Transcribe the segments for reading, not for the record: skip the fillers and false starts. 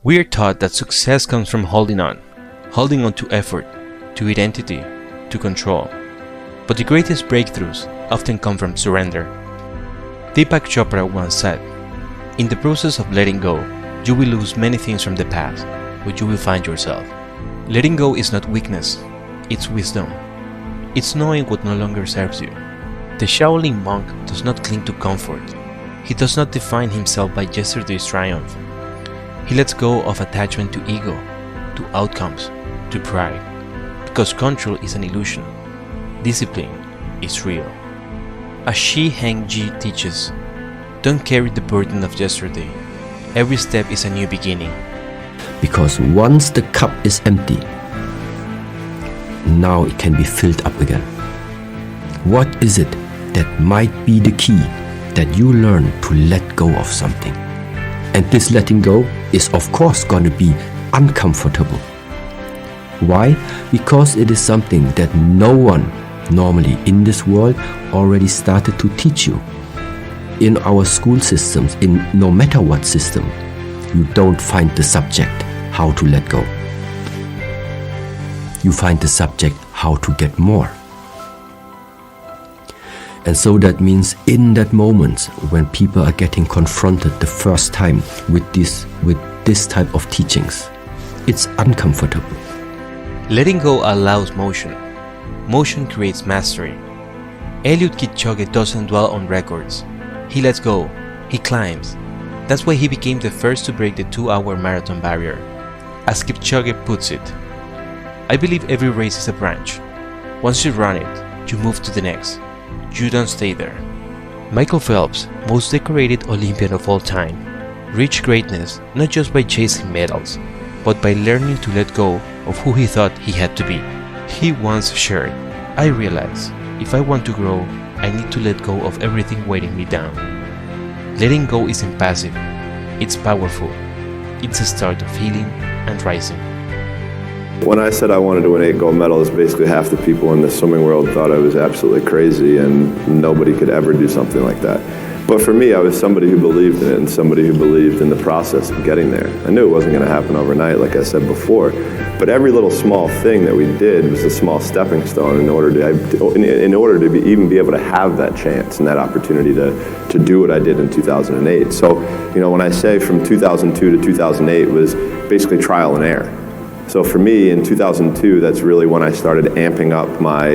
We are taught that success comes from holding on to effort, to identity, to control. But the greatest breakthroughs often come from surrender. Deepak Chopra once said, "In the process of letting go, you will lose many things from the past, but you will find yourself." Letting go is not weakness, it's wisdom. It's knowing what no longer serves you. The Shaolin monk does not cling to comfort. He does not define himself by yesterday's triumph. He lets go of attachment to ego, to outcomes, to pride, because control is an illusion. Discipline is real. As Shi Heng Yi teaches, don't carry the burden of yesterday. Every step is a new beginning. Because once the cup is empty, now it can be filled up again. What is it that might be the key that you learn to let go of something? And this letting go is of course going to be uncomfortable. Why? Because it is something that no one normally in this world already started to teach you. In our school systems, in no matter what system, you don't find the subject how to let go. You find the subject how to get more. And so that means in that moment when people are getting confronted the first time with this type of teachings, it's uncomfortable. Letting go allows motion. Motion creates mastery. Eliud Kipchoge doesn't dwell on records. He lets go. He climbs. That's why he became the first to break the 2-hour marathon barrier. As Kipchoge puts it, "I believe every race is a branch. Once you run it, you move to the next. You don't stay there." Michael Phelps, most decorated Olympian of all time, reached greatness not just by chasing medals, but by learning to let go of who he thought he had to be. He once shared, "I realize if I want to grow, I need to let go of everything weighing me down." Letting go isn't passive, it's powerful. It's a start of healing and rising. When I said I wanted to win 8 gold medals, basically half the people in the swimming world thought I was absolutely crazy and nobody could ever do something like that. But for me, I was somebody who believed in it and somebody who believed in the process of getting there. I knew it wasn't going to happen overnight, like I said before, but every little small thing that we did was a small stepping stone in order to even be able to have that chance and that opportunity to do what I did in 2008. So, when I say from 2002 to 2008 was basically trial and error. So for me, in 2002, that's really when I started amping up my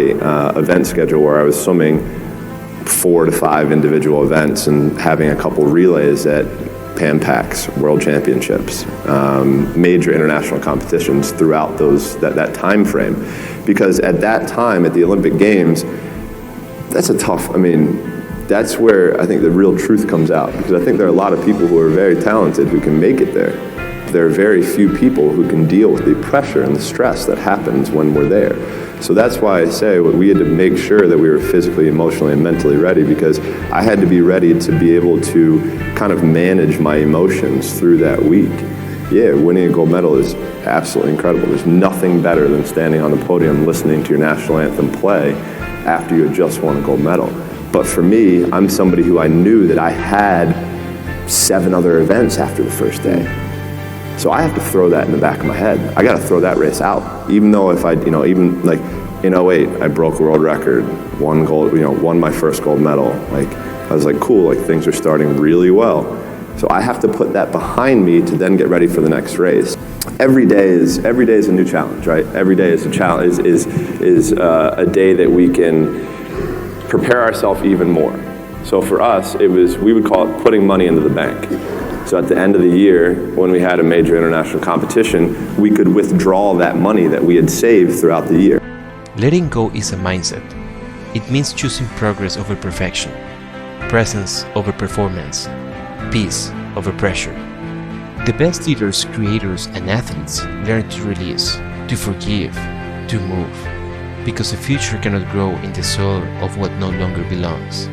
event schedule, where I was swimming 4 to 5 individual events and having a couple relays at Pan Pacs, World Championships, major international competitions throughout that time frame. Because at that time, at the Olympic Games, that's that's where I think the real truth comes out. Because I think there are a lot of people who are very talented who can make it there. There are very few people who can deal with the pressure and the stress that happens when we're there. So that's why I say we had to make sure that we were physically, emotionally, and mentally ready, because I had to be ready to be able to kind of manage my emotions through that week. Yeah, winning a gold medal is absolutely incredible. There's nothing better than standing on the podium listening to your national anthem play after you had just won a gold medal. But for me, I'm somebody who I knew that I had 7 other events after the first day. So I have to throw that in the back of my head. I got to throw that race out. Even though if I, even like in '08, I broke a world record, won my first gold medal. Like, I was like, cool, like things are starting really well. So I have to put that behind me to then get ready for the next race. Every day is a new challenge, right? Every day is a challenge, is a day that we can prepare ourselves even more. So for us, we would call it putting money into the bank. So at the end of the year, when we had a major international competition, we could withdraw that money that we had saved throughout the year. Letting go is a mindset. It means choosing progress over perfection, presence over performance, peace over pressure. The best leaders, creators, and athletes learn to release, to forgive, to move, because the future cannot grow in the soil of what no longer belongs.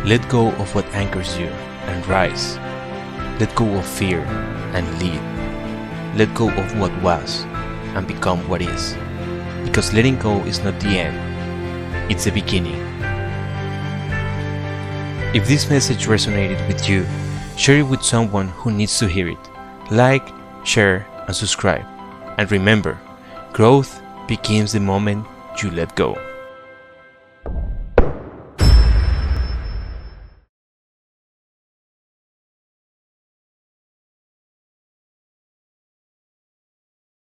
Let go of what anchors you and rise. Let go of fear and lead. Let go of what was and become what is. Because letting go is not the end, it's the beginning. If this message resonated with you, share it with someone who needs to hear it. like, share, and subscribe. And remember, growth begins the moment you let go.